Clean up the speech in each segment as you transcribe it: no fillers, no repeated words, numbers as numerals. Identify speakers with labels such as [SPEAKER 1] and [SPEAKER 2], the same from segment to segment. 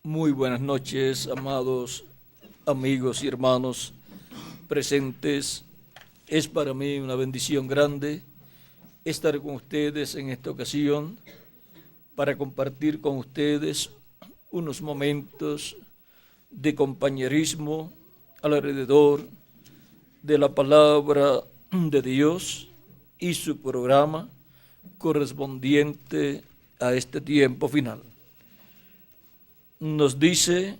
[SPEAKER 1] Muy buenas noches, amados amigos y hermanos presentes. Es para mí una bendición grande estar con ustedes en esta ocasión para compartir con ustedes unos momentos de compañerismo alrededor de la palabra de Dios y su programa correspondiente a este tiempo final. Nos dice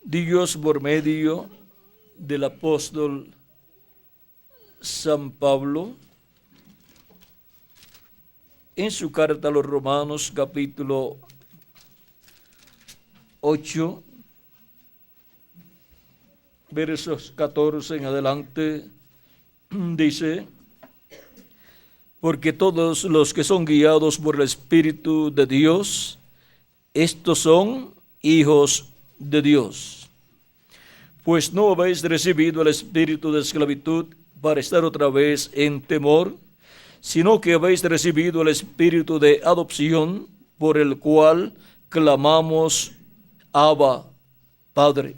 [SPEAKER 1] Dios por medio del apóstol San Pablo en su carta a los Romanos capítulo 8, versos 14 en adelante, dice: porque todos los que son guiados por el Espíritu de Dios, estos son hijos de Dios. Pues no habéis recibido el espíritu de esclavitud para estar otra vez en temor, sino que habéis recibido el espíritu de adopción, por el cual clamamos: Abba, Padre.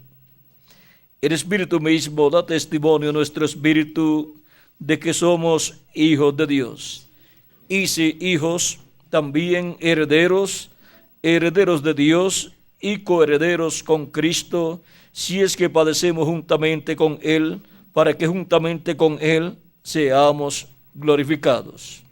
[SPEAKER 1] El Espíritu mismo da testimonio a nuestro espíritu de que somos hijos de Dios. Y si hijos, también herederos, herederos de Dios y coherederos con Cristo, si es que padecemos juntamente con Él, para que juntamente con Él seamos glorificados.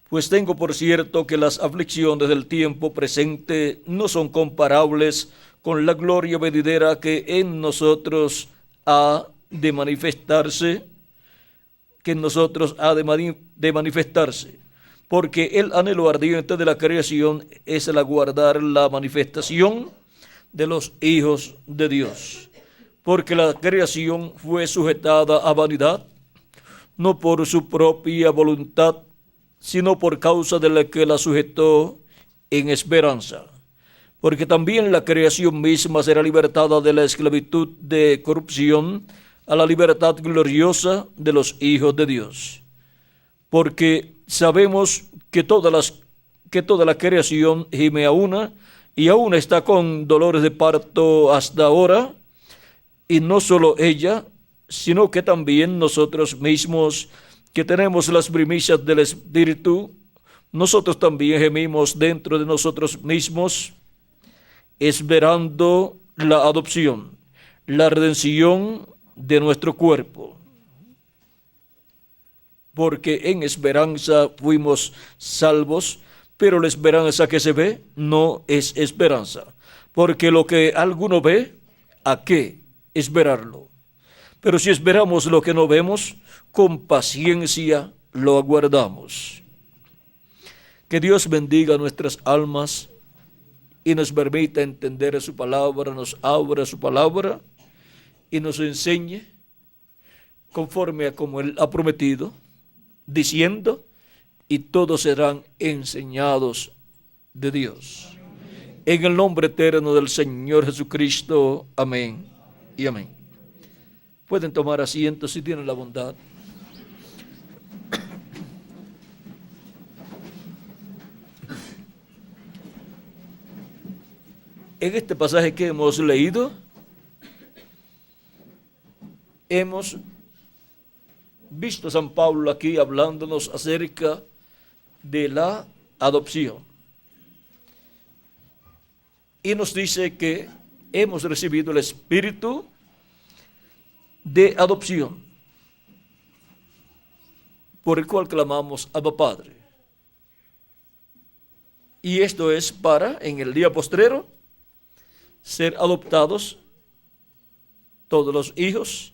[SPEAKER 1] Pues tengo por cierto que las aflicciones del tiempo presente no son comparables con la gloria venidera que en nosotros ha de manifestarse, porque el anhelo ardiente de la creación es el aguardar la manifestación de los hijos de Dios. Porque la creación fue sujetada a vanidad, no por su propia voluntad, sino por causa de la que la sujetó en esperanza. Porque también la creación misma será libertada de la esclavitud de corrupción a la libertad gloriosa de los hijos de Dios. Porque sabemos que toda la creación gime a una, y aún está con dolores de parto hasta ahora, y no solo ella, sino que también nosotros mismos, que tenemos las primicias del Espíritu, nosotros también gemimos dentro de nosotros mismos, esperando la adopción, la redención de nuestro cuerpo. Porque en esperanza fuimos salvos, pero la esperanza que se ve no es esperanza. Porque lo que alguno ve, ¿a qué esperarlo? Pero si esperamos lo que no vemos, con paciencia lo aguardamos. Que Dios bendiga nuestras almas y nos permita entender su palabra, nos abra su palabra y nos enseñe conforme a como Él ha prometido, diciendo: y todos serán enseñados de Dios. En el nombre eterno del Señor Jesucristo. Amén y amén. Pueden tomar asiento si tienen la bondad. En este pasaje que hemos leído, hemos visto a San Pablo aquí hablándonos acerca de la adopción. Y nos dice que hemos recibido el espíritu de adopción, por el cual clamamos: Abba, Padre. Y esto es para, en el día postrero, ser adoptados todos los hijos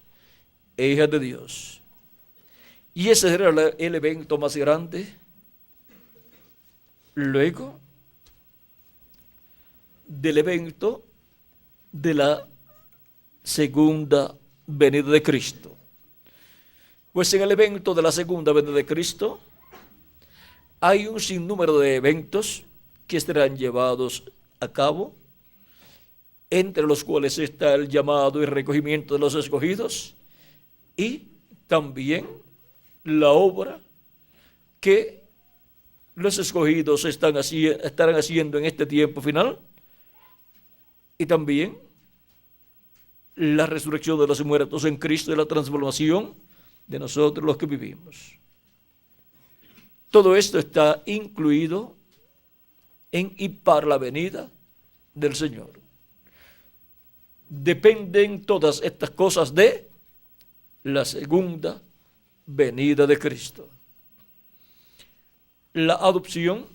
[SPEAKER 1] e hijas de Dios. Y ese era el evento más grande. Luego del evento de la segunda venida de Cristo. Pues en el evento de la segunda venida de Cristo hay un sinnúmero de eventos que serán llevados a cabo, entre los cuales está el llamado y recogimiento de los escogidos, y también la obra que los escogidos estarán haciendo en este tiempo final, y también la resurrección de los muertos en Cristo y la transformación de nosotros los que vivimos. Todo esto está incluido en y para la venida del Señor. Dependen todas estas cosas de la segunda venida de Cristo. La adopción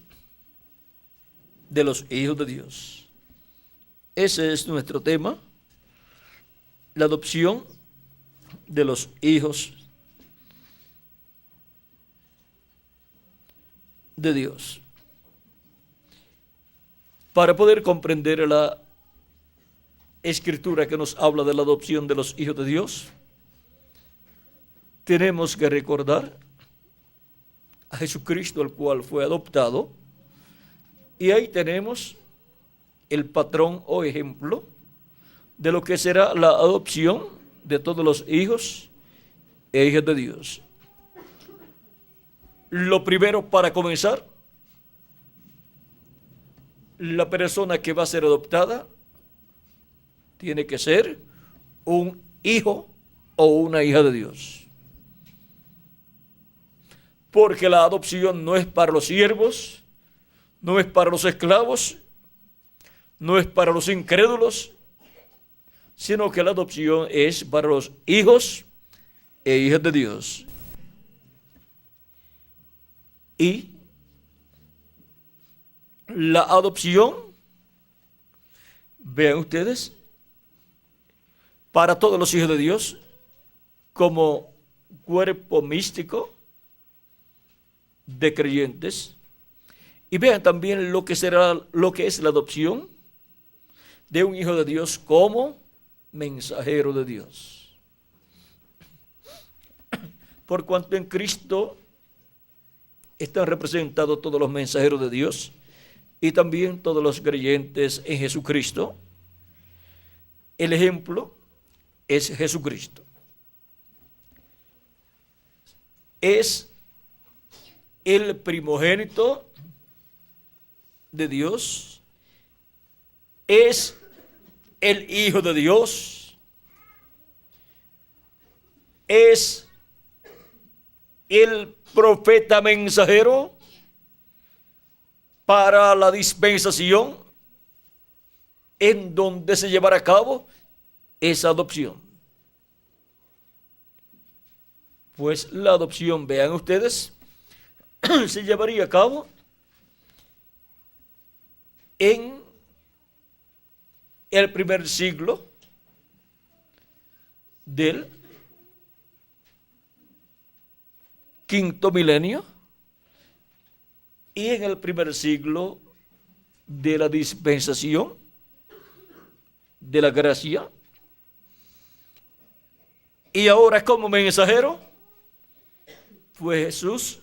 [SPEAKER 1] de los hijos de Dios. Ese es nuestro tema. La adopción de los hijos de Dios. Para poder comprender la escritura que nos habla de la adopción de los hijos de Dios, tenemos que recordar a Jesucristo, el cual fue adoptado, y ahí tenemos el patrón o ejemplo de lo que será la adopción de todos los hijos e hijas de Dios. Lo primero, para comenzar, la persona que va a ser adoptada tiene que ser un hijo o una hija de Dios. Porque la adopción no es para los siervos, no es para los esclavos, no es para los incrédulos, sino que la adopción es para los hijos e hijas de Dios. Y la adopción, vean ustedes, para todos los hijos de Dios, como cuerpo místico de creyentes. Y vean también lo que es la adopción de un hijo de Dios como mensajero de Dios. Por cuanto en Cristo están representados todos los mensajeros de Dios y también todos los creyentes en Jesucristo, el ejemplo es Jesucristo. Es el primogénito de Dios, es el Hijo de Dios, es el profeta mensajero para la dispensación en donde se llevará a cabo esa adopción. Pues la adopción, vean ustedes, se llevaría a cabo en el primer siglo del quinto milenio y en el primer siglo de la dispensación de la gracia. Y ahora como mensajero fue Jesús,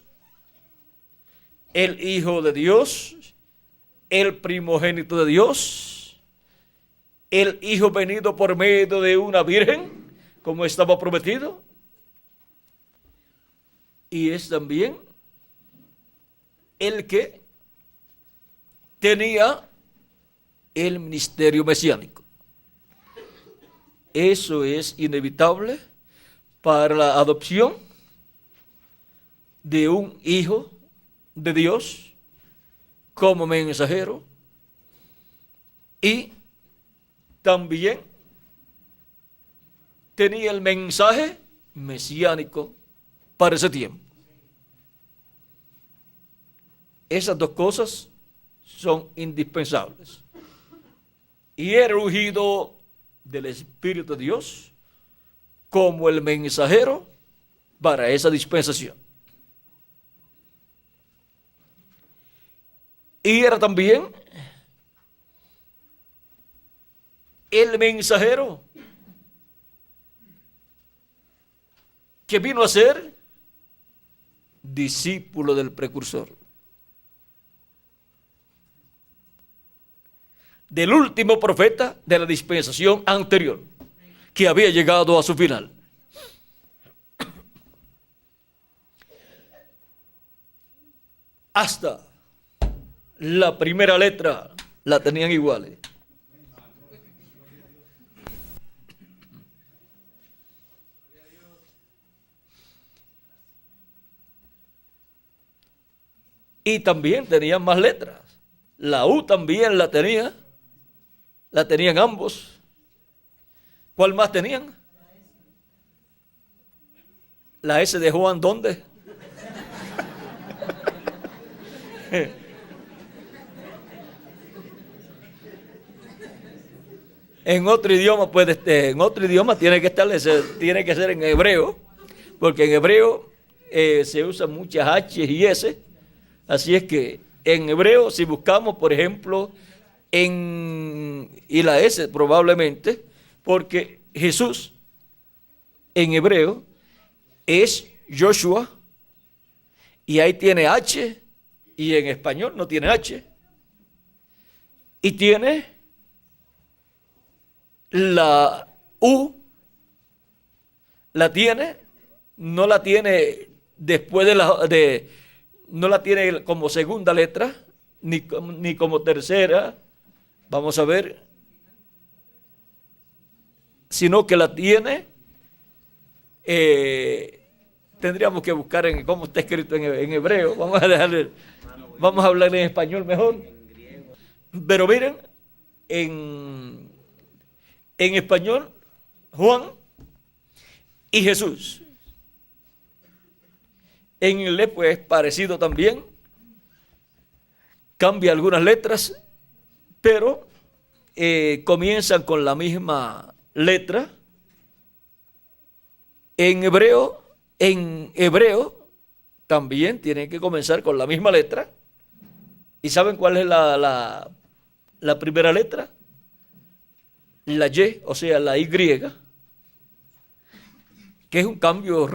[SPEAKER 1] el Hijo de Dios, el primogénito de Dios, el Hijo venido por medio de una virgen, como estaba prometido, y es también el que tenía el ministerio mesiánico. Eso es inevitable para la adopción de un hijo de Dios como mensajero, y también tenía el mensaje mesiánico para ese tiempo. Esas dos cosas son indispensables. Y era ungido del Espíritu de Dios como el mensajero para esa dispensación. Y era también el mensajero que vino a ser discípulo del precursor, del último profeta de la dispensación anterior, que había llegado a su final. Hasta la primera letra la tenían iguales. Y también tenían más letras. La U también la tenían ambos. ¿Cuál más tenían? La S de Juan, ¿dónde? En otro idioma, pues, en otro idioma tiene que establecer, tiene que ser en hebreo, porque en hebreo se usan muchas H y S. Así es que en hebreo, si buscamos, por ejemplo, y la S probablemente, porque Jesús en hebreo es Joshua, y ahí tiene H, y en español no tiene H, y tiene la U, no la tiene después no la tiene como segunda letra, ni como tercera, vamos a ver, sino que la tiene, tendríamos que buscar en cómo está escrito en hebreo, vamos a hablar en español mejor, pero miren, en español, Juan y Jesús. En inglés, pues, parecido también. Cambia algunas letras, pero comienzan con la misma letra. En hebreo también tienen que comenzar con la misma letra. ¿Y saben cuál es la primera letra? La Y, o sea, la Y, que es un cambio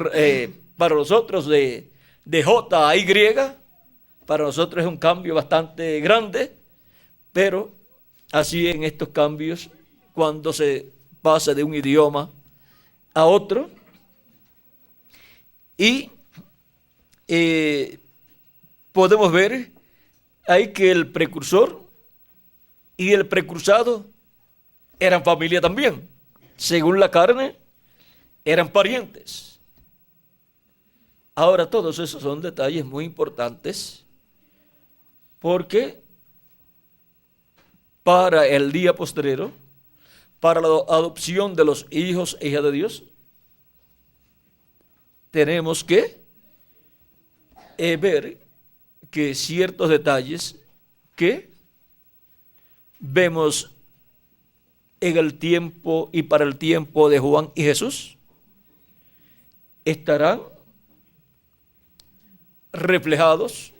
[SPEAKER 1] para nosotros de J a Y, para nosotros es un cambio bastante grande, pero así en estos cambios, cuando se pasa de un idioma a otro, y podemos ver ahí que el precursor y el precursado eran familia también. Según la carne, eran parientes. Ahora, todos esos son detalles muy importantes porque para el día postrero, para la adopción de los hijos e hijas de Dios, tenemos que ver que ciertos detalles que vemos en el tiempo y para el tiempo de Juan y Jesús estarán reflejados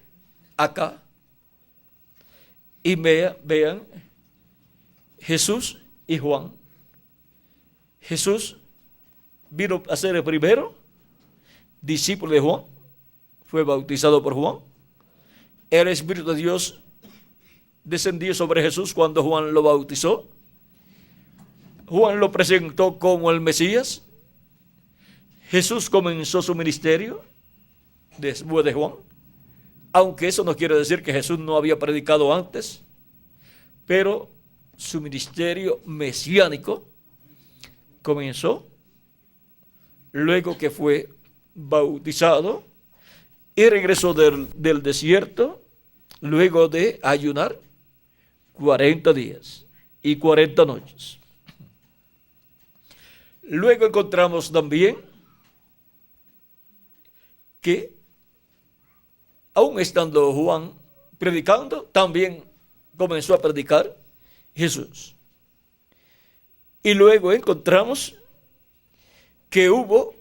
[SPEAKER 1] acá. Y vean Jesús y Juan. Jesús vino a ser el primero discípulo de Juan, fue bautizado por Juan. El Espíritu de Dios descendió sobre Jesús cuando Juan lo bautizó. Juan lo presentó como el Mesías. Jesús comenzó su ministerio después de Juan, aunque eso no quiere decir que Jesús no había predicado antes, pero su ministerio mesiánico comenzó luego que fue bautizado y regresó del desierto luego de ayunar 40 días y 40 noches. Luego encontramos también que aún estando Juan predicando, también comenzó a predicar Jesús. Y luego encontramos que hubo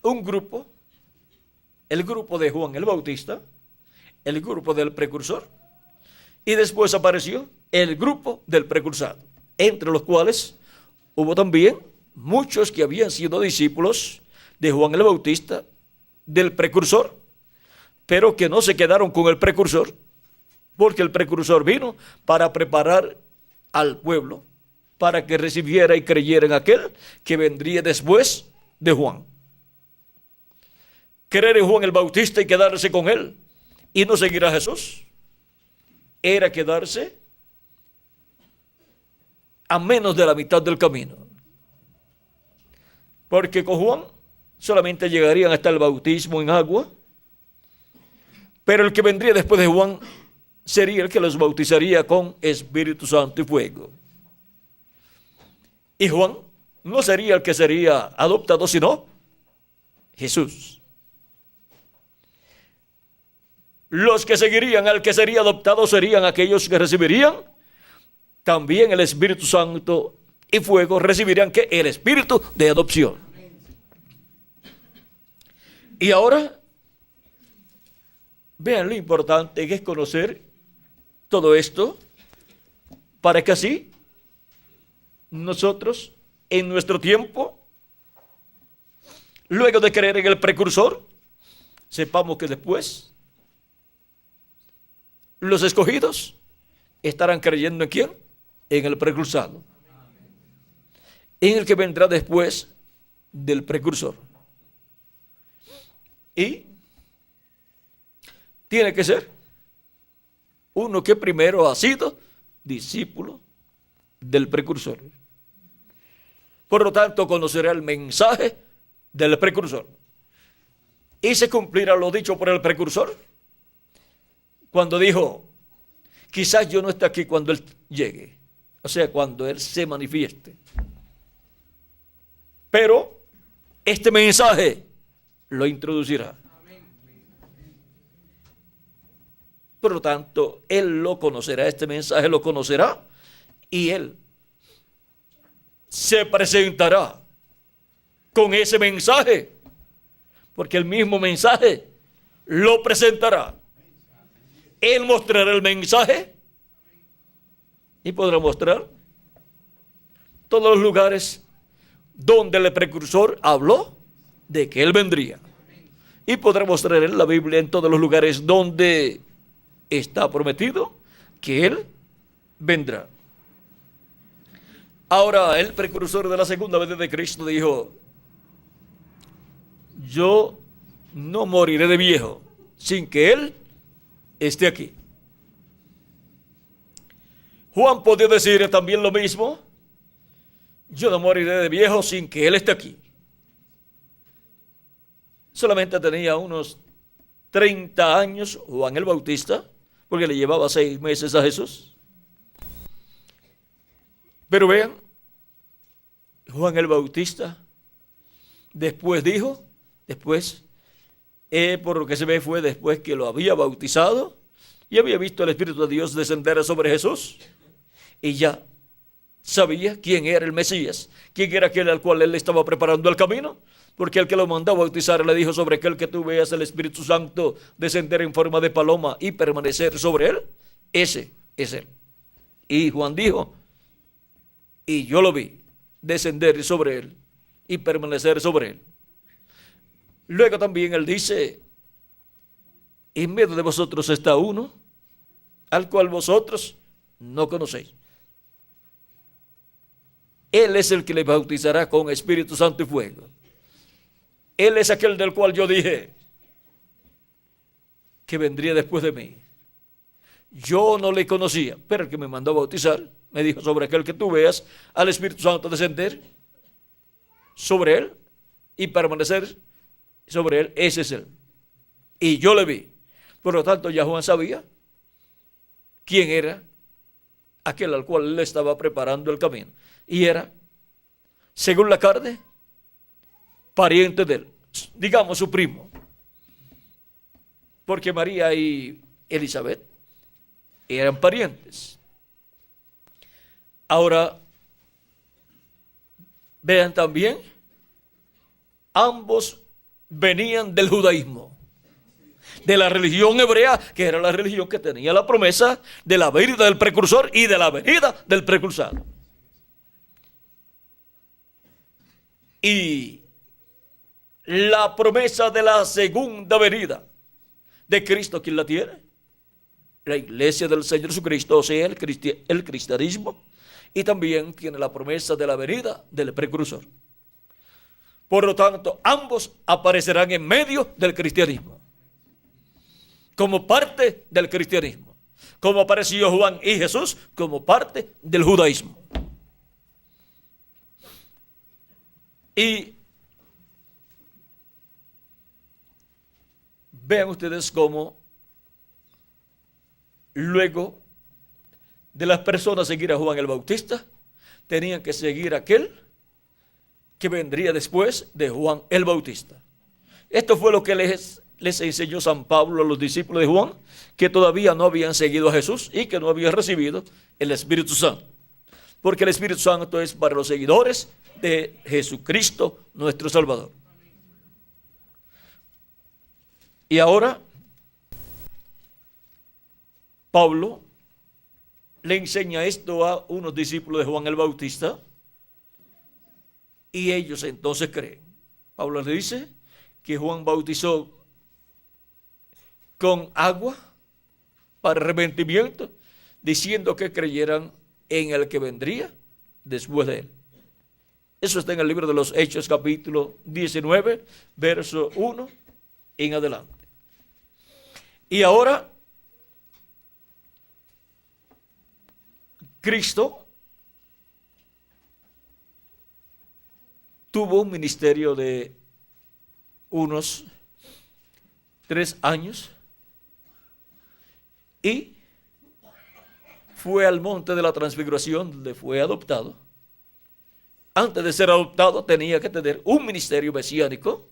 [SPEAKER 1] un grupo, el grupo de Juan el Bautista, el grupo del precursor, y después apareció el grupo del precursado, entre los cuales hubo también muchos que habían sido discípulos de Juan el Bautista, del precursor, pero que no se quedaron con el precursor, porque el precursor vino para preparar al pueblo, para que recibiera y creyera en aquel que vendría después de Juan. Creer en Juan el Bautista y quedarse con él, y no seguir a Jesús. era quedarse a menos de la mitad del camino. Porque con Juan solamente llegarían hasta el bautismo en agua, pero el que vendría después de Juan sería el que los bautizaría con Espíritu Santo y fuego. Y Juan no sería el que sería adoptado, sino Jesús. Los que seguirían al que sería adoptado serían aquellos que recibirían también el Espíritu Santo y fuego, recibirían que el Espíritu de adopción. Y ahora, vean lo importante que es conocer todo esto, para que así nosotros en nuestro tiempo, luego de creer en el precursor, sepamos que después los escogidos estarán creyendo ¿en quién? En el precursor, en el que vendrá después del precursor. Y tiene que ser uno que primero ha sido discípulo del precursor. Por lo tanto, conocerá el mensaje del precursor. Y se cumplirá lo dicho por el precursor cuando dijo: quizás yo no esté aquí cuando Él llegue, o sea, cuando Él se manifieste, pero este mensaje lo introducirá. Por lo tanto, Él lo conocerá, este mensaje lo conocerá, y Él se presentará con ese mensaje, porque el mismo mensaje lo presentará. Él mostrará el mensaje y podrá mostrar todos los lugares donde el precursor habló de que Él vendría. Y podrá mostrar en la Biblia en todos los lugares donde está prometido que Él vendrá. Ahora, el precursor de la segunda venida de Cristo dijo: yo no moriré de viejo sin que Él esté aquí. Juan podía decir también lo mismo: yo no moriré de viejo sin que Él esté aquí. Solamente tenía unos 30 años Juan el Bautista, porque le llevaba 6 meses a Jesús. Pero vean, Juan el Bautista después dijo, por lo que se ve fue después que lo había bautizado y había visto el Espíritu de Dios descender sobre Jesús, y ya sabía quién era el Mesías, quién era aquel al cual Él estaba preparando el camino, porque el que lo mandó a bautizar le dijo: sobre aquel que tú veas el Espíritu Santo descender en forma de paloma y permanecer sobre Él, ese es Él. Y Juan dijo: y yo lo vi descender sobre Él y permanecer sobre Él. Luego también Él dice: en medio de vosotros está uno al cual vosotros no conocéis. Él es el que le bautizará con Espíritu Santo y fuego. Él es aquel del cual yo dije que vendría después de mí. Yo no le conocía, pero el que me mandó a bautizar me dijo: sobre aquel que tú veas al Espíritu Santo descender sobre Él y permanecer sobre Él, ese es Él. Y yo le vi. Por lo tanto, ya Juan sabía quién era aquel al cual Él estaba preparando el camino. Y era, según la carne, pariente de Él, digamos su primo. Porque María y Elizabeth eran parientes. Ahora, vean también, ambos venían del judaísmo, de la religión hebrea, que era la religión que tenía la promesa de la venida del precursor y de la venida del precursor. Y la promesa de la segunda venida de Cristo, ¿quién la tiene? La iglesia del Señor Jesucristo, o sea, el cristianismo, y también tiene la promesa de la venida del precursor. Por lo tanto, ambos aparecerán en medio del cristianismo, como parte del cristianismo. como apareció Juan y Jesús como parte del judaísmo. Y vean ustedes cómo luego de las personas seguir a Juan el Bautista, tenían que seguir a aquel que vendría después de Juan el Bautista. Esto fue lo que les enseñó San Pablo a los discípulos de Juan, que todavía no habían seguido a Jesús y que no habían recibido el Espíritu Santo. Porque el Espíritu Santo es para los seguidores de Jesucristo, nuestro Salvador. Y ahora, Pablo le enseña esto a unos discípulos de Juan el Bautista y ellos entonces creen. Pablo le dice que Juan bautizó con agua para arrepentimiento, diciendo que creyeran en el que vendría después de él. Eso está en el libro de los Hechos, capítulo 19, verso 1 en adelante. Y ahora, Cristo tuvo un ministerio de unos 3 años y fue al monte de la transfiguración donde fue adoptado. Antes de ser adoptado tenía que tener un ministerio mesiánico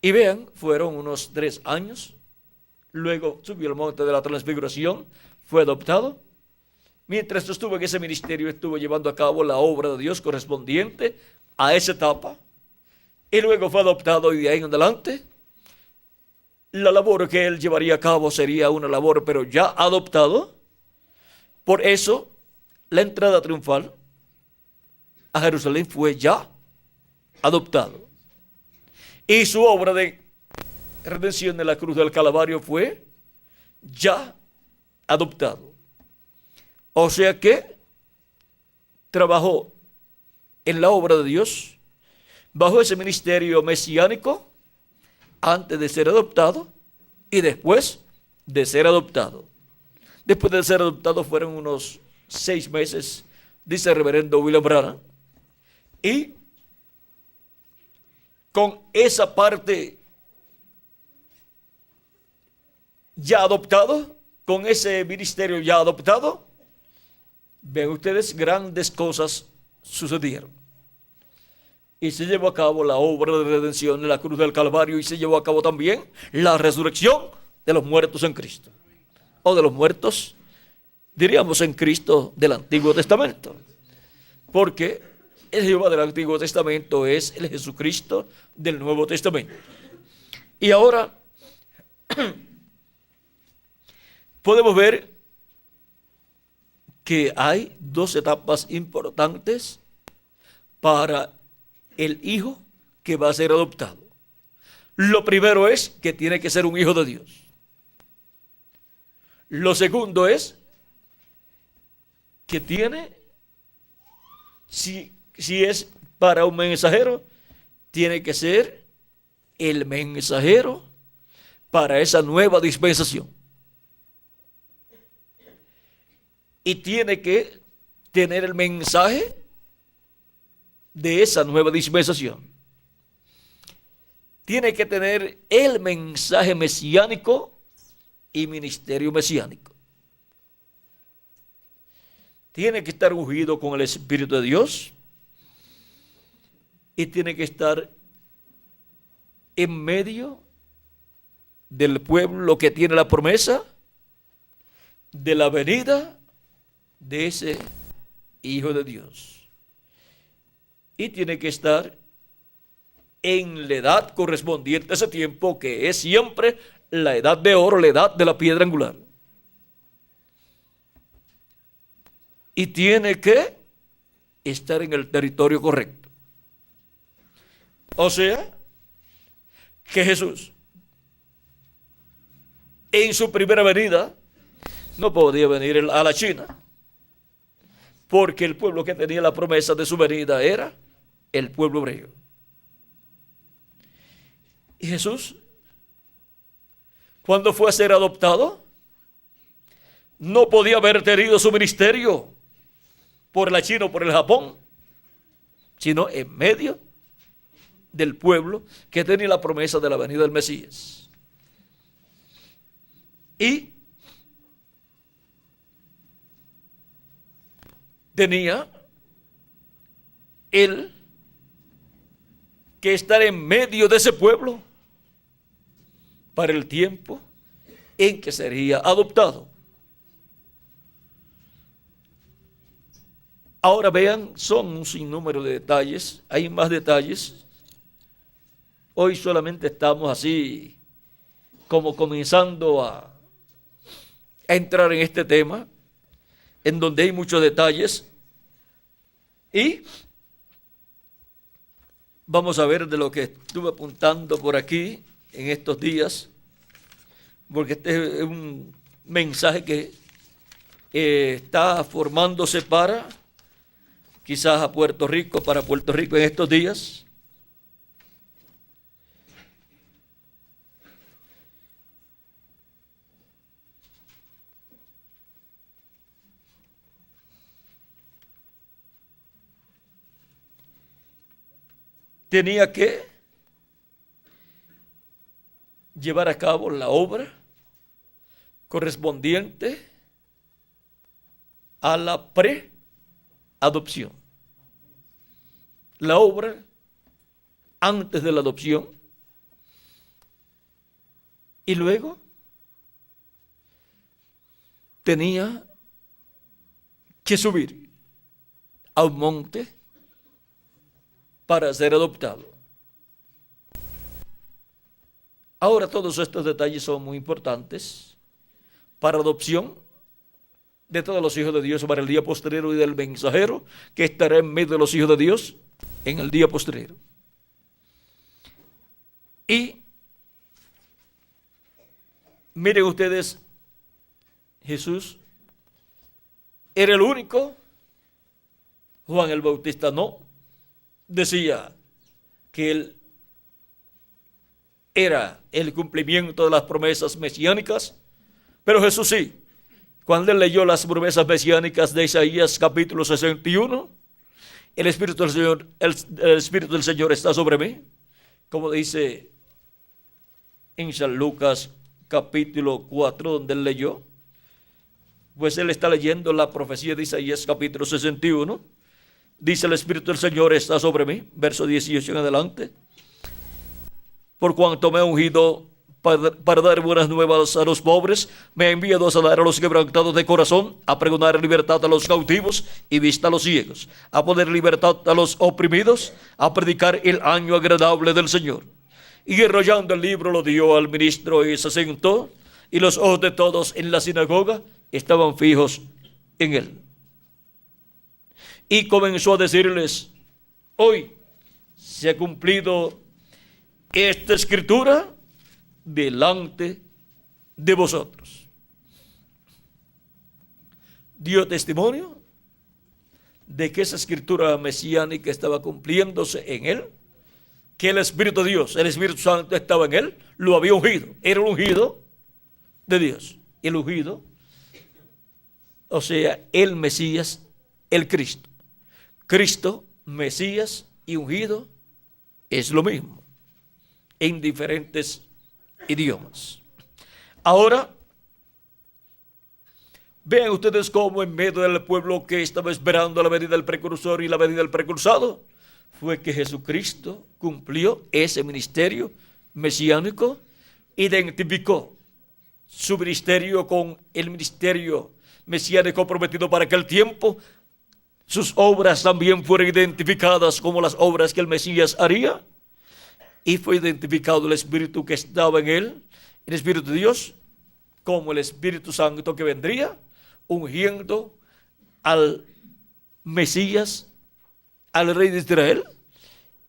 [SPEAKER 1] y vean, fueron unos 3 años. Luego subió al monte de la transfiguración, fue adoptado. Mientras estuvo en ese ministerio, estuvo llevando a cabo la obra de Dios correspondiente a esa etapa. Y luego fue adoptado y de ahí en adelante, la labor que él llevaría a cabo sería una labor, pero ya adoptado. Por eso, la entrada triunfal a Jerusalén fue ya adoptado. Y su obra de redención en la cruz del Calvario fue ya adoptado. O sea que trabajó en la obra de Dios bajo ese ministerio mesiánico antes de ser adoptado y después de ser adoptado. Después de ser adoptado fueron unos 6 meses, dice el reverendo William Branham, y con esa parte ya adoptado, con ese ministerio ya adoptado, ven ustedes, grandes cosas sucedieron. Y se llevó a cabo la obra de redención en la cruz del Calvario y se llevó a cabo también la resurrección de los muertos en Cristo. O de los muertos, diríamos, en Cristo del Antiguo Testamento. Porque el Jehová del Antiguo Testamento es el Jesucristo del Nuevo Testamento. Y ahora podemos ver que hay 2 etapas importantes para el hijo que va a ser adoptado. Lo primero es que tiene que ser un hijo de Dios. Lo segundo es que tiene, si es para un mensajero, tiene que ser el mensajero para esa nueva dispensación. Y tiene que tener el mensaje de esa nueva dispensación. Tiene que tener el mensaje mesiánico y ministerio mesiánico. Tiene que estar ungido con el Espíritu de Dios y tiene que estar en medio del pueblo que tiene la promesa de la venida de ese Hijo de Dios. Y tiene que estar en la edad correspondiente a ese tiempo, que es siempre la edad de oro, la edad de la piedra angular. Y tiene que estar en el territorio correcto. O sea, que Jesús, en su primera venida, no podía venir a la China, porque el pueblo que tenía la promesa de su venida era el pueblo hebreo. Y Jesús, cuando fue a ser adoptado, no podía haber tenido su ministerio por la China o por el Japón, sino en medio del pueblo que tenía la promesa de la venida del Mesías. Y tenía él que estar en medio de ese pueblo para el tiempo en que sería adoptado. Ahora vean, son un sinnúmero de detalles, hay más detalles. Hoy solamente estamos así como comenzando a entrar en este tema, en donde hay muchos detalles. Y vamos a ver de lo que estuve apuntando por aquí en estos días, porque este es un mensaje que está formándose para quizás a Puerto Rico, para Puerto Rico en estos días. Tenía que llevar a cabo la obra correspondiente a la preadopción. La obra antes de la adopción y luego tenía que subir a un monte para ser adoptado. Ahora todos estos detalles son muy importantes para adopción de todos los hijos de Dios para el día postrero y del mensajero que estará en medio de los hijos de Dios en el día postrero. Y miren ustedes, Jesús era el único, Juan el Bautista no, decía que él era el cumplimiento de las promesas mesiánicas, pero Jesús sí. Cuando él leyó las promesas mesiánicas de Isaías capítulo 61, el Espíritu del Señor está sobre mí, como dice en San Lucas capítulo 4, donde él leyó, pues él está leyendo la profecía de Isaías capítulo 61, dice el Espíritu del Señor está sobre mí, verso 18 en adelante, por cuanto me ha ungido para dar buenas nuevas a los pobres, me ha enviado a sanar a los quebrantados de corazón, a pregonar libertad a los cautivos y vista a los ciegos, a poner libertad a los oprimidos, a predicar el año agradable del Señor. Y enrollando el libro lo dio al ministro y se sentó, y los ojos de todos en la sinagoga estaban fijos en él. Y comenzó a decirles, hoy se ha cumplido esta escritura delante de vosotros. Dio testimonio de que esa escritura mesiánica estaba cumpliéndose en él, que el Espíritu de Dios, el Espíritu Santo estaba en él, lo había ungido, era el ungido de Dios, el ungido, o sea, el Mesías, el Cristo. Cristo, Mesías y ungido es lo mismo, en diferentes idiomas. Ahora, vean ustedes cómo en medio del pueblo que estaba esperando la venida del precursor y la venida del precursado, fue que Jesucristo cumplió ese ministerio mesiánico, identificó su ministerio con el ministerio mesiánico prometido para aquel tiempo. Sus obras también fueron identificadas como las obras que el Mesías haría. Y fue identificado el Espíritu que estaba en él, el Espíritu de Dios, como el Espíritu Santo que vendría, ungiendo al Mesías, al Rey de Israel,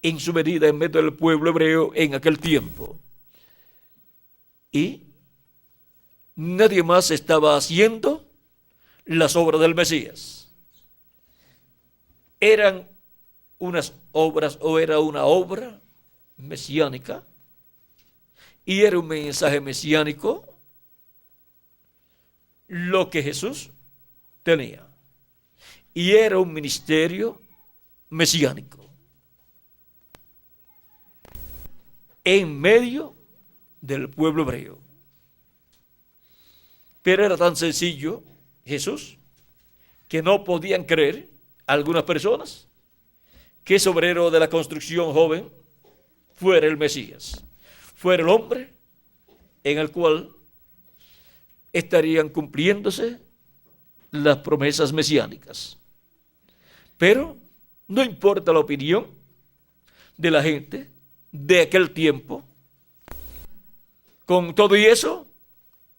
[SPEAKER 1] en su venida en medio del pueblo hebreo en aquel tiempo. Y nadie más estaba haciendo las obras del Mesías. Eran unas obras o era una obra mesiánica y era un mensaje mesiánico lo que Jesús tenía. Y era un ministerio mesiánico. En medio del pueblo hebreo. Pero era tan sencillo Jesús que no podían creer algunas personas que ese obrero de la construcción joven fuera el Mesías, fuera el hombre en el cual estarían cumpliéndose las promesas mesiánicas. Pero no importa la opinión de la gente de aquel tiempo, con todo y eso,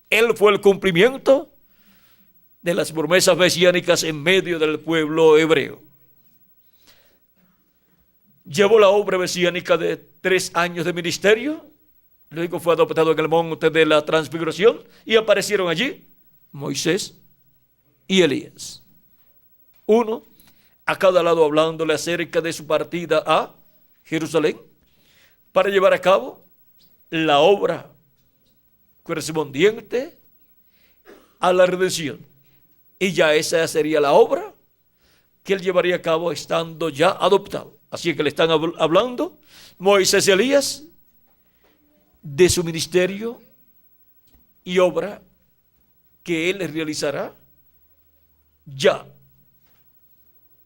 [SPEAKER 1] él fue el cumplimiento de las promesas mesiánicas en medio del pueblo hebreo. Llevó la obra mesiánica de 3 años de ministerio. Luego fue adoptado en el monte de la transfiguración y aparecieron allí Moisés y Elías. Uno a cada lado hablándole acerca de su partida a Jerusalén para llevar a cabo la obra correspondiente a la redención. Y ya esa sería la obra que él llevaría a cabo estando ya adoptado. Así que le están hablando Moisés y Elías de su ministerio y obra que él realizará ya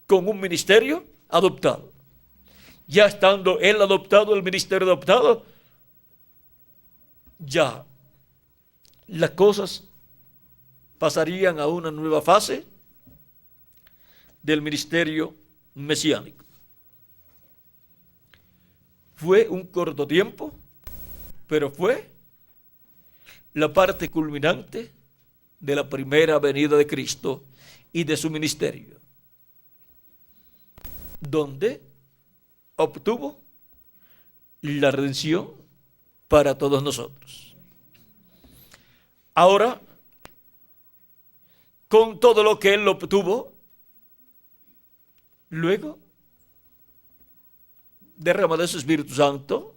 [SPEAKER 1] con un ministerio adoptado. Ya estando él adoptado, el ministerio adoptado, ya las cosas pasarían a una nueva fase del ministerio mesiánico. Fue un corto tiempo, pero fue la parte culminante de la primera venida de Cristo y de su ministerio, donde obtuvo la redención para todos nosotros. Ahora, con todo lo que él obtuvo, luego derrama de su Espíritu Santo,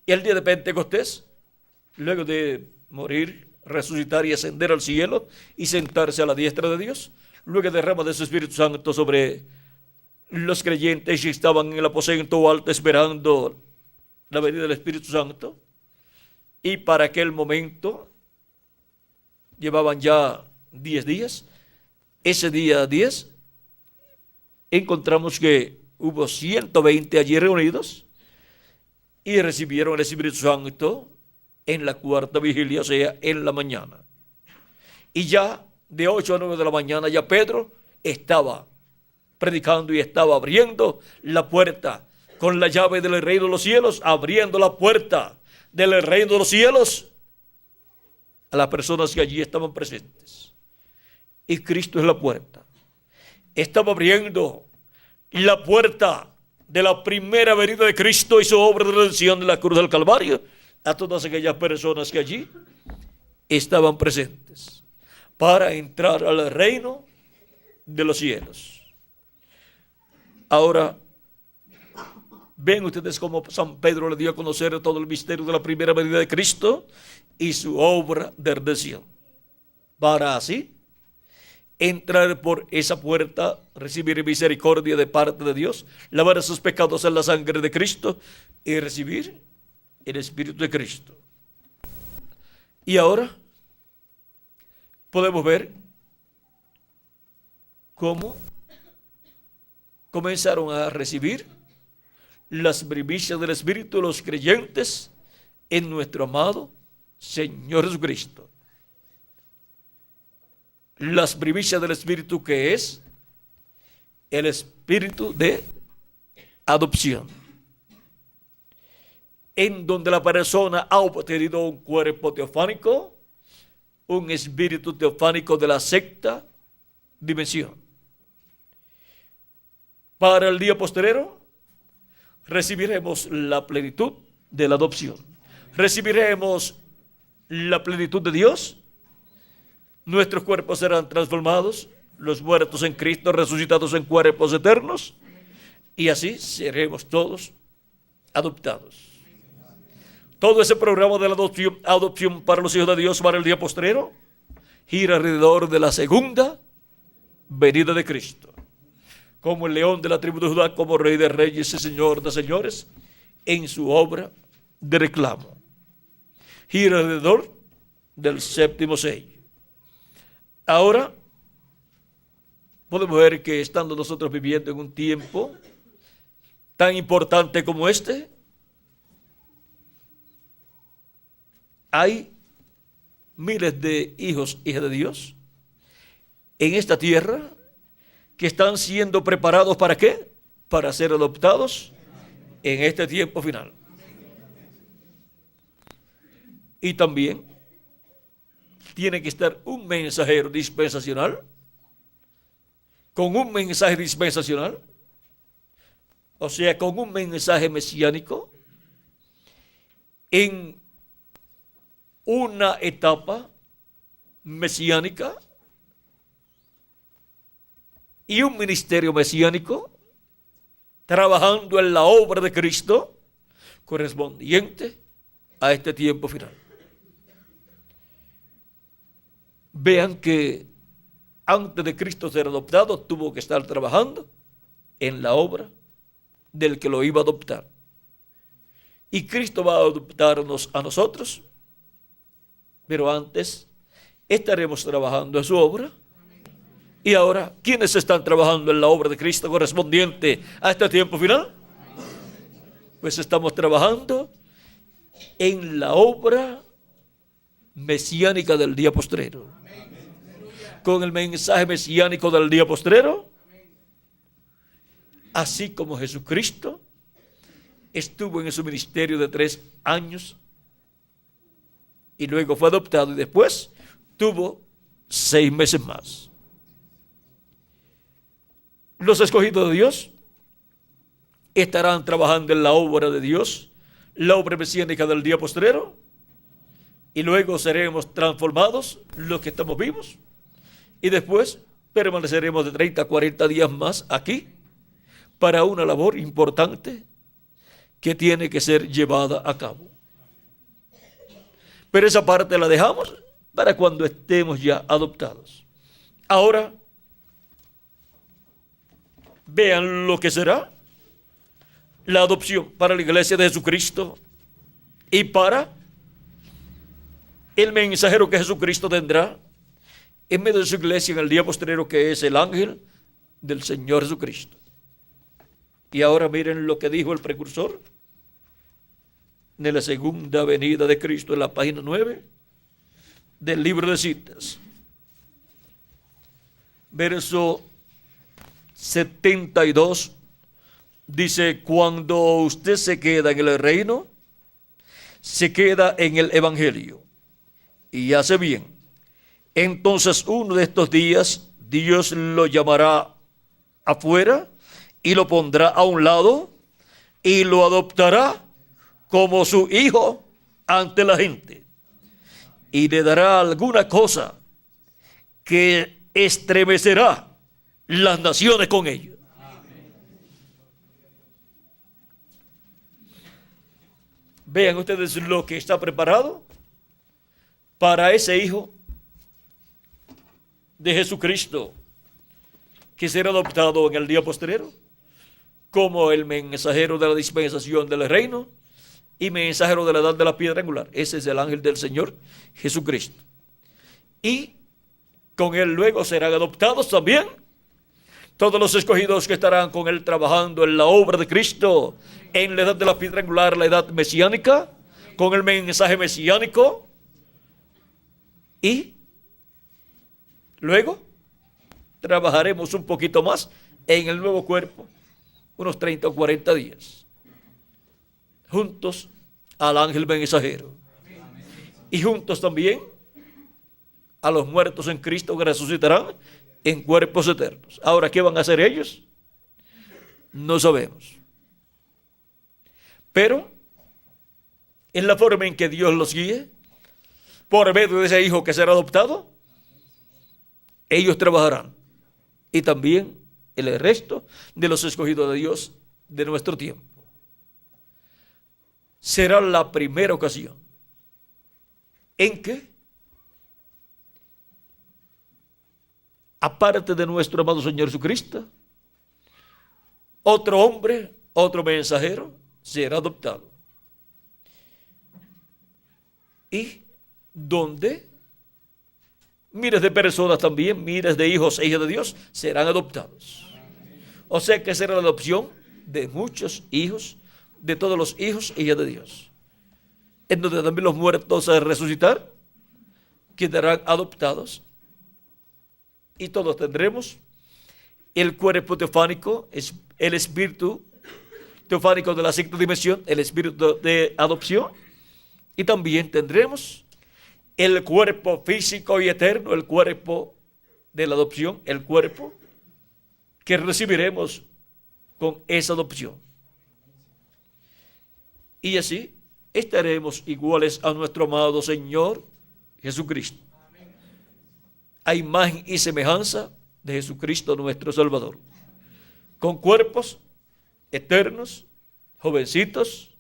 [SPEAKER 1] y el día de Pentecostés, luego de morir, resucitar y ascender al cielo y sentarse a la diestra de Dios, luego derrama de su Espíritu Santo sobre los creyentes que estaban en el aposento alto esperando la venida del Espíritu Santo, y para aquel momento llevaban ya 10 días. Ese día 10 encontramos que hubo 120 allí reunidos y recibieron el Espíritu Santo en la cuarta vigilia, o sea, en la mañana. Y ya de 8 a 9 de la mañana ya Pedro estaba predicando y estaba abriendo la puerta con la llave del reino de los cielos, abriendo la puerta del reino de los cielos a las personas que allí estaban presentes. Y Cristo es la puerta. Estaba abriendo la puerta de la primera venida de Cristo y su obra de redención de la cruz del Calvario a todas aquellas personas que allí estaban presentes para entrar al reino de los cielos. Ahora, ven ustedes cómo San Pedro le dio a conocer todo el misterio de la primera venida de Cristo y su obra de redención, para así entrar por esa puerta, recibir misericordia de parte de Dios, lavar sus pecados en la sangre de Cristo y recibir el Espíritu de Cristo. Y ahora podemos ver cómo comenzaron a recibir las primicias del Espíritu los creyentes en nuestro amado Señor Jesucristo. Las primicias del Espíritu, que es el Espíritu de adopción, en donde la persona ha obtenido un cuerpo teofánico, un espíritu teofánico de la sexta dimensión. Para el día postrero recibiremos la plenitud de la adopción, recibiremos la plenitud de Dios. Nuestros cuerpos serán transformados, los muertos en Cristo resucitados en cuerpos eternos, y así seremos todos adoptados. Todo ese programa de la adopción para los hijos de Dios para el día postrero, gira alrededor de la segunda venida de Cristo. Como el león de la tribu de Judá, como rey de reyes y señor de señores, en su obra de reclamo. Gira alrededor del séptimo sello. Ahora podemos ver que estando nosotros viviendo en un tiempo tan importante como este, hay miles de hijos, hijas de Dios en esta tierra que están siendo preparados ¿para qué? Para ser adoptados en este tiempo final. Y también tiene que estar un mensajero dispensacional, con un mensaje dispensacional, o sea, con un mensaje mesiánico, en una etapa mesiánica y un ministerio mesiánico, trabajando en la obra de Cristo, correspondiente a este tiempo final. Vean que antes de Cristo ser adoptado, tuvo que estar trabajando en la obra del que lo iba a adoptar. Y Cristo va a adoptarnos a nosotros, pero antes estaremos trabajando en su obra. Y ahora, ¿quiénes están trabajando en la obra de Cristo correspondiente a este tiempo final? Pues estamos trabajando en la obra mesiánica del día postrero. Con el mensaje mesiánico del día postrero, así como Jesucristo estuvo en su ministerio de 3 años y luego fue adoptado y después tuvo 6 meses más. Los escogidos de Dios estarán trabajando en la obra de Dios, la obra mesiánica del día postrero, y luego seremos transformados los que estamos vivos, y después permaneceremos de 30 a 40 días más aquí para una labor importante que tiene que ser llevada a cabo. Pero esa parte la dejamos para cuando estemos ya adoptados. Ahora, vean lo que será la adopción para la iglesia de Jesucristo y para el mensajero que Jesucristo tendrá en medio de su iglesia en el día postrero, que es el ángel del Señor Jesucristo. Y ahora miren lo que dijo el precursor de la segunda venida de Cristo en la página 9 del libro de Citas. Verso 72 dice: cuando usted se queda en el reino, se queda en el evangelio y hace bien. Entonces uno de estos días Dios lo llamará afuera y lo pondrá a un lado y lo adoptará como su hijo ante la gente, y le dará alguna cosa que estremecerá las naciones con ellos. Vean ustedes lo que está preparado para ese hijo de Jesucristo que será adoptado en el día postrero como el mensajero de la dispensación del reino y mensajero de la edad de la piedra angular. Ese es el ángel del Señor Jesucristo. Y con él luego serán adoptados también todos los escogidos que estarán con él trabajando en la obra de Cristo, en la edad de la piedra angular, la edad mesiánica, con el mensaje mesiánico. Y luego trabajaremos un poquito más en el nuevo cuerpo, unos 30 o 40 días, juntos al ángel mensajero. Y juntos también a los muertos en Cristo que resucitarán en cuerpos eternos. Ahora, ¿qué van a hacer ellos? No sabemos. Pero en la forma en que Dios los guíe, por medio de ese hijo que será adoptado, ellos trabajarán. Y también el resto de los escogidos de Dios de nuestro tiempo. Será la primera ocasión en que aparte de nuestro amado Señor Jesucristo, otro hombre, otro mensajero, será adoptado. Y donde miles de personas también, miles de hijos e hijas de Dios serán adoptados. O sea que será la adopción de muchos hijos, de todos los hijos e hijas de Dios. En donde también los muertos a resucitar quedarán adoptados. Y todos tendremos el cuerpo teofánico, el espíritu teofánico de la sexta dimensión, el espíritu de adopción. Y también tendremos el cuerpo físico y eterno, el cuerpo de la adopción, el cuerpo que recibiremos con esa adopción. Y así estaremos iguales a nuestro amado Señor Jesucristo, a imagen y semejanza de Jesucristo nuestro Salvador, con cuerpos eternos, jovencitos,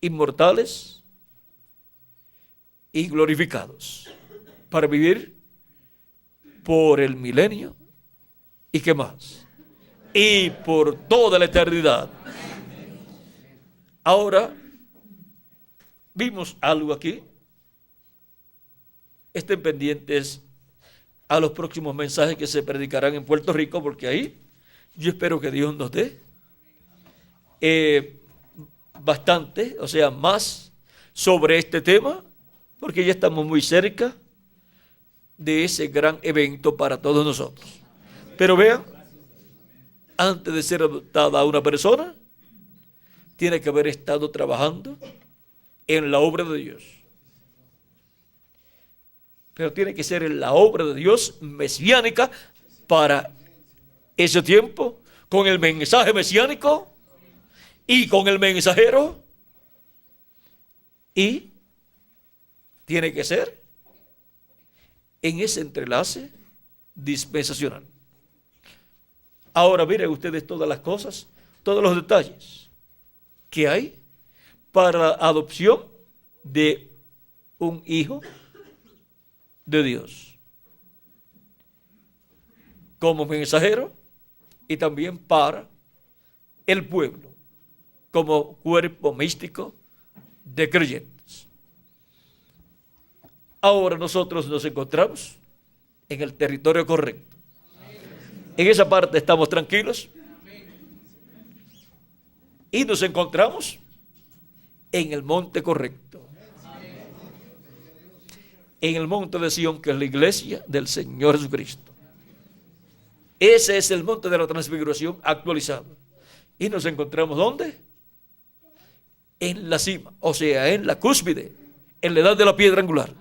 [SPEAKER 1] inmortales y glorificados, para vivir por el milenio y qué más, y por toda la eternidad. Ahora vimos algo aquí. Estén pendientes a los próximos mensajes que se predicarán en Puerto Rico, porque ahí yo espero que Dios nos dé bastante, o sea, más sobre este tema, porque ya estamos muy cerca de ese gran evento para todos nosotros. Pero vean, antes de ser adoptada una persona, tiene que haber estado trabajando en la obra de Dios. Pero tiene que ser en la obra de Dios mesiánica para ese tiempo, con el mensaje mesiánico y con el mensajero. Y tiene que ser en ese entrelace dispensacional. Ahora miren ustedes todas las cosas, todos los detalles que hay para la adopción de un hijo de Dios como mensajero y también para el pueblo como cuerpo místico de creyentes. Ahora nosotros nos encontramos en el territorio correcto. En esa parte estamos tranquilos y nos encontramos en el monte correcto, en el monte de Sión, que es la iglesia del Señor Jesucristo. Ese es el monte de la transfiguración actualizado. Y nos encontramos ¿dónde? En la cima, o sea, en la cúspide, en la edad de la piedra angular.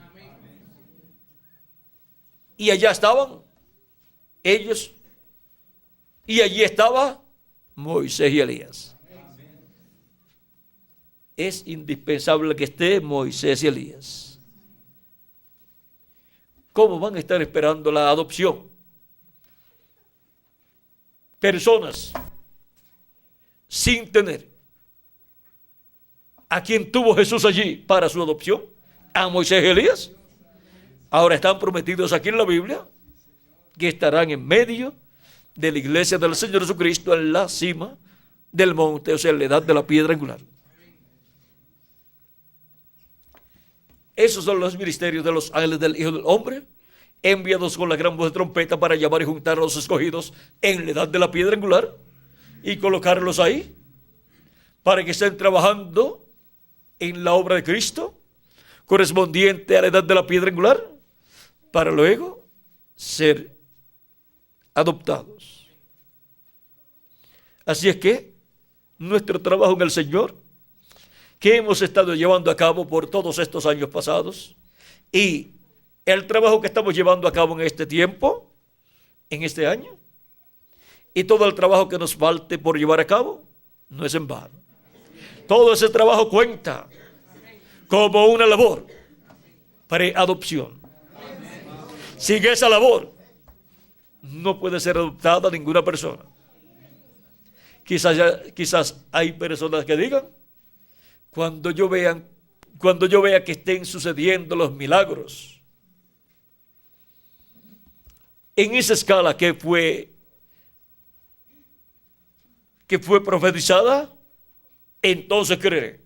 [SPEAKER 1] Y allá estaban ellos, y allí estaba Moisés y Elías. Es indispensable que esté Moisés y Elías. ¿Cómo van a estar esperando la adopción? Personas sin tener a quien tuvo Jesús allí para su adopción, a Moisés y Elías. Ahora están prometidos aquí en la Biblia que estarán en medio de la iglesia del Señor Jesucristo en la cima del monte, o sea, en la edad de la piedra angular. Esos son los ministerios de los ángeles del Hijo del Hombre, enviados con la gran voz de trompeta para llamar y juntar a los escogidos en la edad de la piedra angular y colocarlos ahí para que estén trabajando en la obra de Cristo correspondiente a la edad de la piedra angular, para luego ser adoptados. Así es que nuestro trabajo en el Señor, que hemos estado llevando a cabo por todos estos años pasados, y el trabajo que estamos llevando a cabo en este tiempo, en este año, y todo el trabajo que nos falte por llevar a cabo, no es en vano. Todo ese trabajo cuenta como una labor preadopción. Sin esa labor no puede ser adoptada ninguna persona. Quizás hay personas que digan, cuando yo vea que estén sucediendo los milagros, en esa escala que fue profetizada, entonces creeré.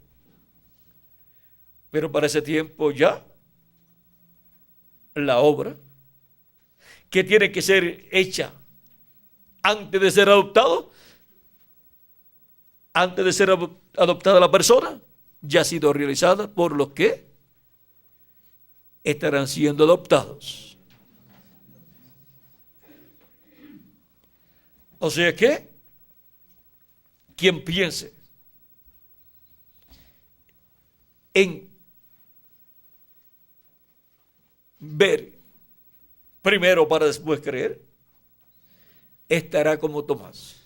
[SPEAKER 1] Pero para ese tiempo ya la obra que tiene que ser hecha antes de ser adoptado, antes de ser adoptada la persona, ya ha sido realizada por los que estarán siendo adoptados. O sea que quien piense en ver primero para después creer, estará como Tomás.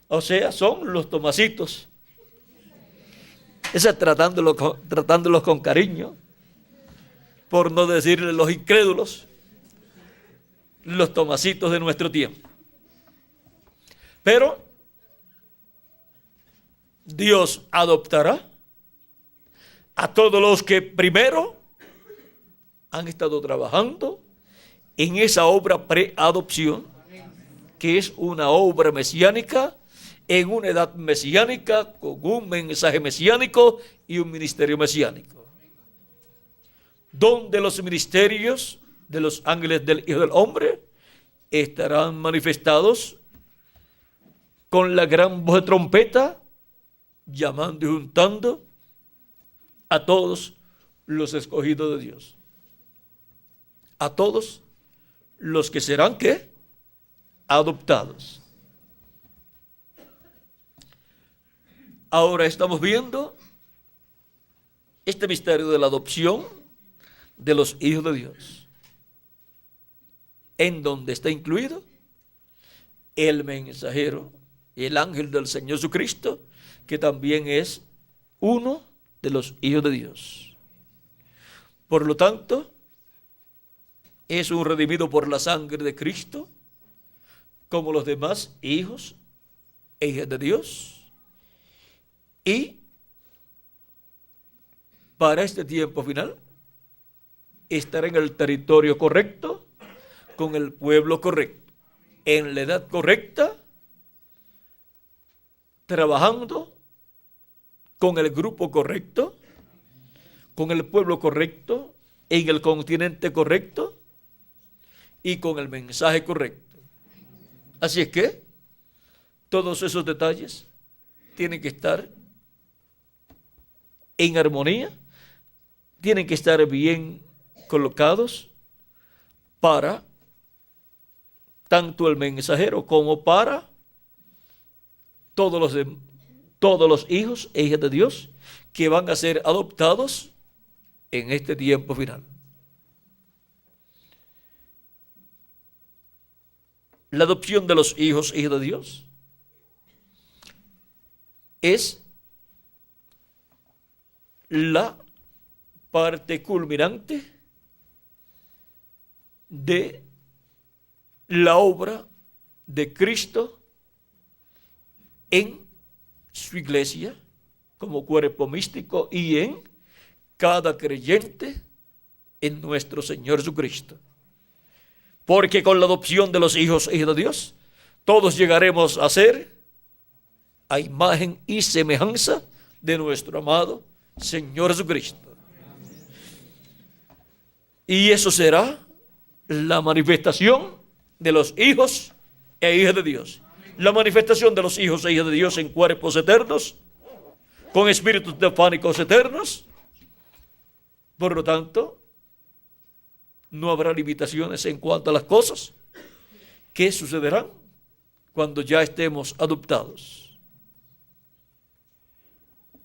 [SPEAKER 1] O sea, son los tomasitos. Esa tratándolos con cariño, por no decirle los incrédulos, los tomasitos de nuestro tiempo. Pero Dios adoptará a todos los que primero han estado trabajando en esa obra preadopción, que es una obra mesiánica, en una edad mesiánica, con un mensaje mesiánico y un ministerio mesiánico, donde los ministerios de los ángeles del Hijo del Hombre estarán manifestados con la gran voz de trompeta, llamando y juntando a todos los escogidos de Dios, a todos los que serán, ¿qué? Adoptados. Ahora estamos viendo este misterio de la adopción de los hijos de Dios, en donde está incluido el mensajero, el ángel del Señor Jesucristo, que también es uno de los hijos de Dios. Por lo tanto, es un redimido por la sangre de Cristo, como los demás hijos e hijas de Dios. Y para este tiempo final, estará en el territorio correcto, con el pueblo correcto, en la edad correcta, trabajando con el grupo correcto, con el pueblo correcto, en el continente correcto y con el mensaje correcto. Así es que todos esos detalles tienen que estar en armonía, tienen que estar bien colocados para tanto el mensajero como para todos los hijos e hijas de Dios que van a ser adoptados en este tiempo final. La adopción de los hijos e hijas de Dios es la parte culminante de la obra de Cristo en su iglesia como cuerpo místico y en cada creyente en nuestro Señor Jesucristo. Porque con la adopción de los hijos e hijas de Dios, todos llegaremos a ser a imagen y semejanza de nuestro amado Señor Jesucristo. Y eso será la manifestación de los hijos e hijas de Dios. La manifestación de los hijos e hijas de Dios en cuerpos eternos, con espíritus teofánicos eternos. Por lo tanto, no habrá limitaciones en cuanto a las cosas que sucederán cuando ya estemos adoptados.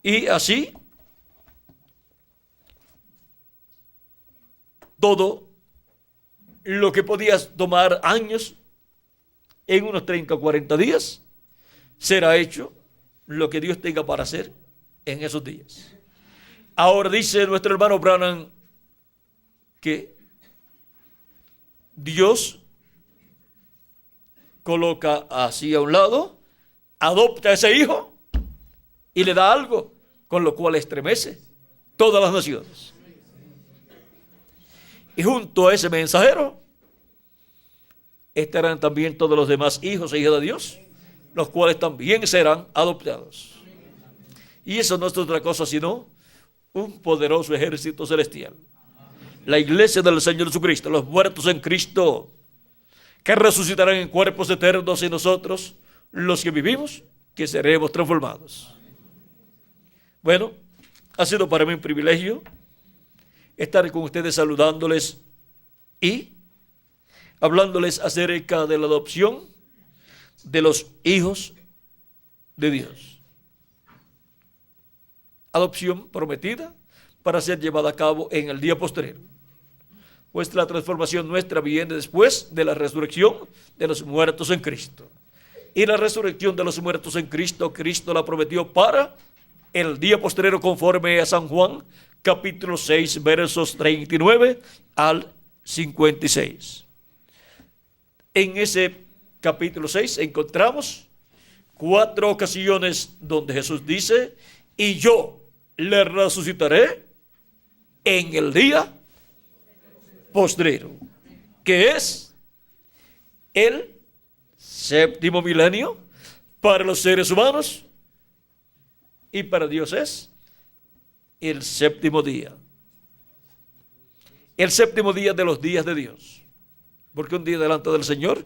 [SPEAKER 1] Y así, todo lo que podía tomar años, en unos 30 o 40 días, será hecho lo que Dios tenga para hacer en esos días. Ahora dice nuestro hermano Branham que Dios coloca así a un lado, adopta a ese hijo y le da algo con lo cual estremece todas las naciones. Y junto a ese mensajero estarán también todos los demás hijos e hijas de Dios, los cuales también serán adoptados. Y eso no es otra cosa sino un poderoso ejército celestial. La iglesia del Señor Jesucristo, los muertos en Cristo, que resucitarán en cuerpos eternos, y nosotros, los que vivimos, que seremos transformados. Bueno, ha sido para mí un privilegio estar con ustedes saludándoles y hablándoles acerca de la adopción de los hijos de Dios. Adopción prometida para ser llevada a cabo en el día posterior. Pues la transformación nuestra viene después de la resurrección de los muertos en Cristo. Y la resurrección de los muertos en Cristo, Cristo la prometió para el día posterior, conforme a San Juan, capítulo 6, versos 39 al 56. En ese capítulo 6 encontramos 4 ocasiones donde Jesús dice: y yo le resucitaré en el día postrero, que es el séptimo milenio para los seres humanos, y para Dios es el séptimo día. El séptimo día de los días de Dios. Porque un día delante del Señor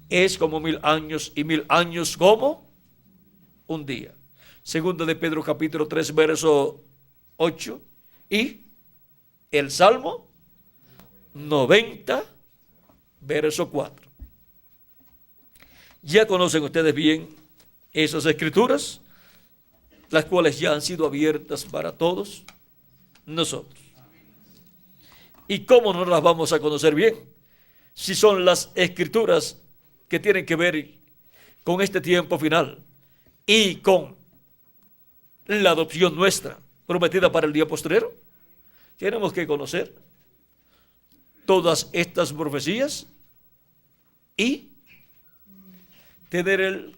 [SPEAKER 1] es como 1000 años, y 1000 años como un día. Segunda de Pedro capítulo 3, verso 8. Y el Salmo 90, verso 4. Ya conocen ustedes bien esas escrituras, las cuales ya han sido abiertas para todos nosotros. ¿Y cómo no las vamos a conocer bien? Si son las escrituras que tienen que ver con este tiempo final y con la adopción nuestra prometida para el día postrero. Tenemos que conocer todas estas profecías y tener el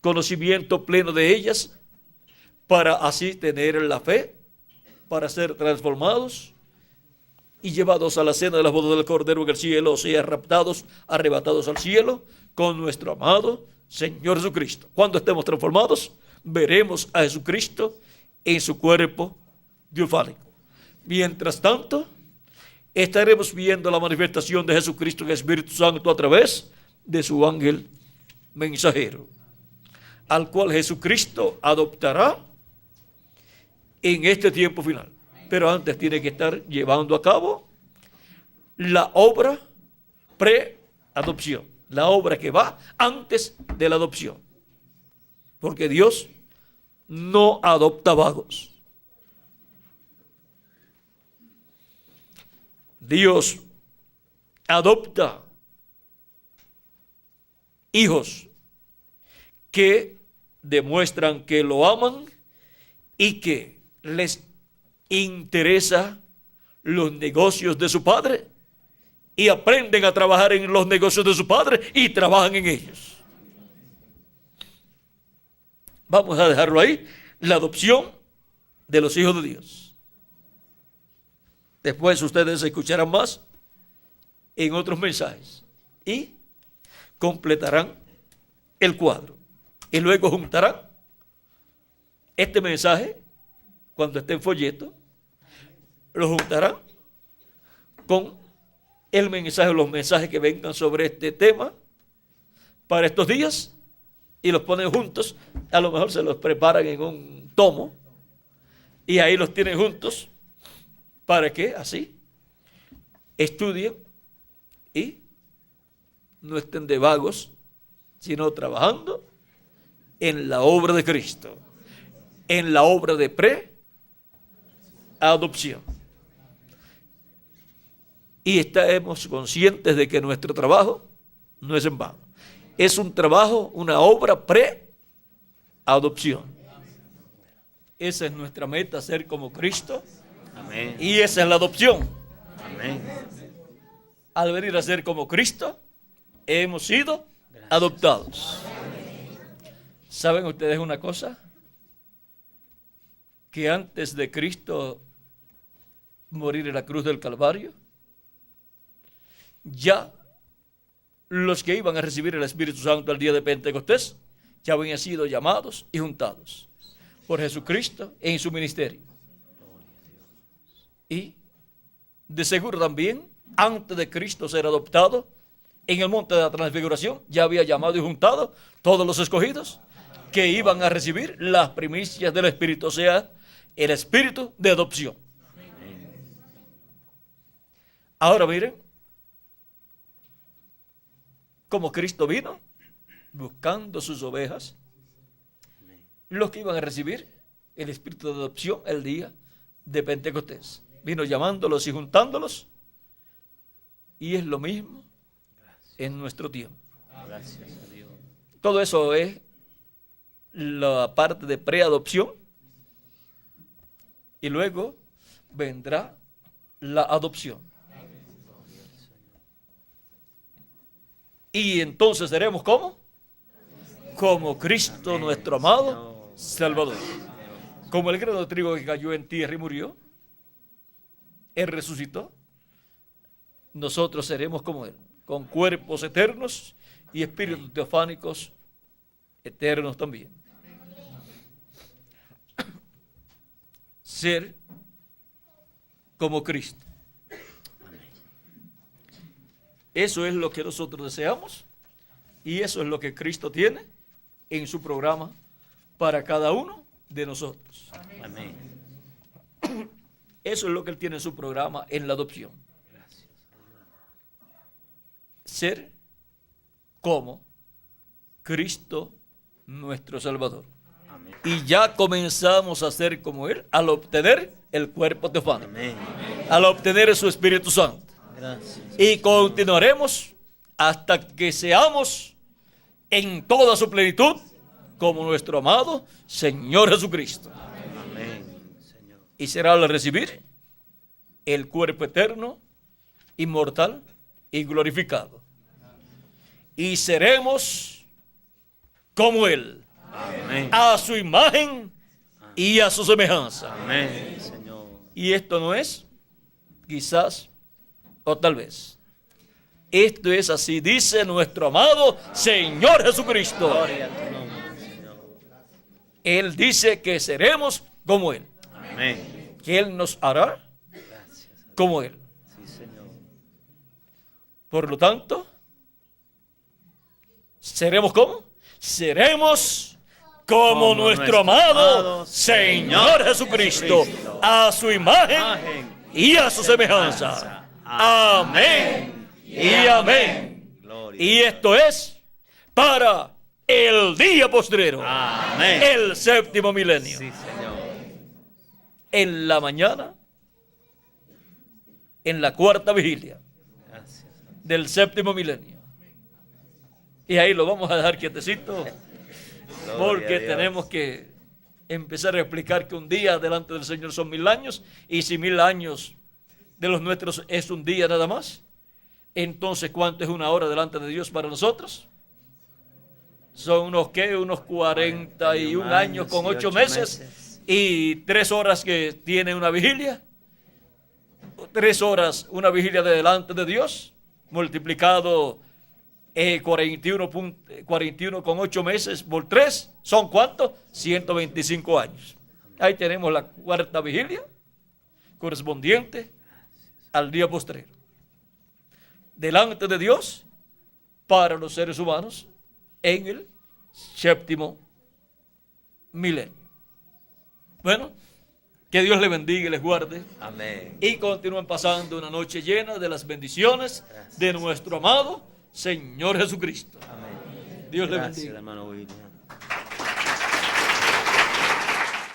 [SPEAKER 1] conocimiento pleno de ellas, para así tener la fe, para ser transformados y llevados a la cena de las bodas del Cordero en el cielo, o sea, raptados, arrebatados al cielo con nuestro amado Señor Jesucristo. Cuando estemos transformados, veremos a Jesucristo en su cuerpo triunfálico. Mientras tanto, estaremos viendo la manifestación de Jesucristo en el Espíritu Santo a través de su ángel mensajero, al cual Jesucristo adoptará en este tiempo final. Pero antes tiene que estar llevando a cabo la obra pre-adopción, la obra que va antes de la adopción. Porque Dios no adopta vagos. Dios adopta hijos que demuestran que lo aman y que les interesa los negocios de su padre, y aprenden a trabajar en los negocios de su padre y trabajan en ellos. Vamos a dejarlo ahí, la adopción de los hijos de Dios. Después ustedes escucharán más en otros mensajes y completarán el cuadro, y luego juntarán este mensaje cuando esté en folleto, lo juntarán con el mensaje, los mensajes que vengan sobre este tema para estos días, y los ponen juntos. A lo mejor se los preparan en un tomo y ahí los tienen juntos para que así estudien y no estén de vagos, sino trabajando en la obra de Cristo, en la obra de pre-adopción. Y estamos conscientes de que nuestro trabajo no es en vano. Es un trabajo, una obra pre-adopción. Esa es nuestra meta, ser como Cristo.
[SPEAKER 2] Amén.
[SPEAKER 1] Y esa es la adopción.
[SPEAKER 2] Amén.
[SPEAKER 1] Al venir a ser como Cristo, hemos sido adoptados. ¿Saben ustedes una cosa? Que antes de Cristo morir en la cruz del Calvario, ya los que iban a recibir el Espíritu Santo el día de Pentecostés ya habían sido llamados y juntados por Jesucristo en su ministerio. Y de seguro también, antes de Cristo ser adoptado, en el monte de la transfiguración ya había llamado y juntado todos los escogidos que iban a recibir las primicias del Espíritu, o sea, el Espíritu de adopción. Ahora miren, como Cristo vino buscando sus ovejas, los que iban a recibir el Espíritu de adopción el día de Pentecostés. Vino llamándolos y juntándolos, y es lo mismo en nuestro tiempo.
[SPEAKER 2] Gracias a Dios.
[SPEAKER 1] Todo eso es la parte de preadopción, y luego vendrá la adopción. Y entonces seremos como Cristo nuestro amado Salvador. Como el grano de trigo que cayó en tierra y murió, Él resucitó. Nosotros seremos como Él, con cuerpos eternos y espíritus teofánicos eternos también. Ser como Cristo. Eso es lo que nosotros deseamos, y eso es lo que Cristo tiene en su programa para cada uno de nosotros.
[SPEAKER 2] Amén.
[SPEAKER 1] Eso es lo que Él tiene en su programa en la adopción. Ser como Cristo nuestro Salvador.
[SPEAKER 2] Amén.
[SPEAKER 1] Y ya comenzamos a ser como Él al obtener el cuerpo teofánico,
[SPEAKER 2] Amén.
[SPEAKER 1] al obtener su Espíritu Santo.
[SPEAKER 2] Gracias.
[SPEAKER 1] Y continuaremos hasta que seamos en toda su plenitud como nuestro amado Señor Jesucristo.
[SPEAKER 2] Amén, Señor.
[SPEAKER 1] Y será al recibir el cuerpo eterno, inmortal y glorificado. Y seremos como Él,
[SPEAKER 2] Amén.
[SPEAKER 1] a su imagen y a su semejanza.
[SPEAKER 2] Amén, Señor.
[SPEAKER 1] Y esto no es quizás o tal vez. Esto es así, dice nuestro amado Señor Jesucristo.
[SPEAKER 2] Gloria a tu nombre, Señor.
[SPEAKER 1] Él dice que seremos como Él,
[SPEAKER 2] Amén.
[SPEAKER 1] que Él nos hará
[SPEAKER 2] Gracias.
[SPEAKER 1] como Él.
[SPEAKER 2] Sí, Señor.
[SPEAKER 1] Por lo tanto, seremos como
[SPEAKER 2] Como
[SPEAKER 1] nuestro amado Señor Jesucristo, a su imagen y a su semejanza. Amén y amén.
[SPEAKER 2] Gloria.
[SPEAKER 1] Y esto es para el día postrero,
[SPEAKER 2] Amén.
[SPEAKER 1] el séptimo milenio.
[SPEAKER 2] Sí, Señor.
[SPEAKER 1] En la mañana, en la cuarta vigilia
[SPEAKER 2] Gracias.
[SPEAKER 1] del séptimo milenio. Y ahí lo vamos a dejar quietecito,
[SPEAKER 2] Gloria
[SPEAKER 1] porque
[SPEAKER 2] a Dios.
[SPEAKER 1] tenemos que empezar a explicar que un día delante del Señor son 1000 años, y si 1000 años de los nuestros es un día nada más, entonces ¿cuánto es una hora delante de Dios para nosotros? Son unos 41 años con 8 meses y 3 horas que tiene una vigilia. 3 horas una vigilia de delante de Dios, multiplicado 41 con 8 meses por 3, ¿son cuántos? 125 años. Ahí tenemos la cuarta vigilia, correspondiente al día postrero. Delante de Dios, para los seres humanos, en el séptimo milenio. Bueno, que Dios les bendiga y les guarde.
[SPEAKER 2] Amén.
[SPEAKER 1] Y continúen pasando una noche llena de las bendiciones de nuestro amado Señor Jesucristo.
[SPEAKER 2] Amén.
[SPEAKER 1] Dios les
[SPEAKER 2] Gracias,
[SPEAKER 1] bendiga.
[SPEAKER 2] hermano William.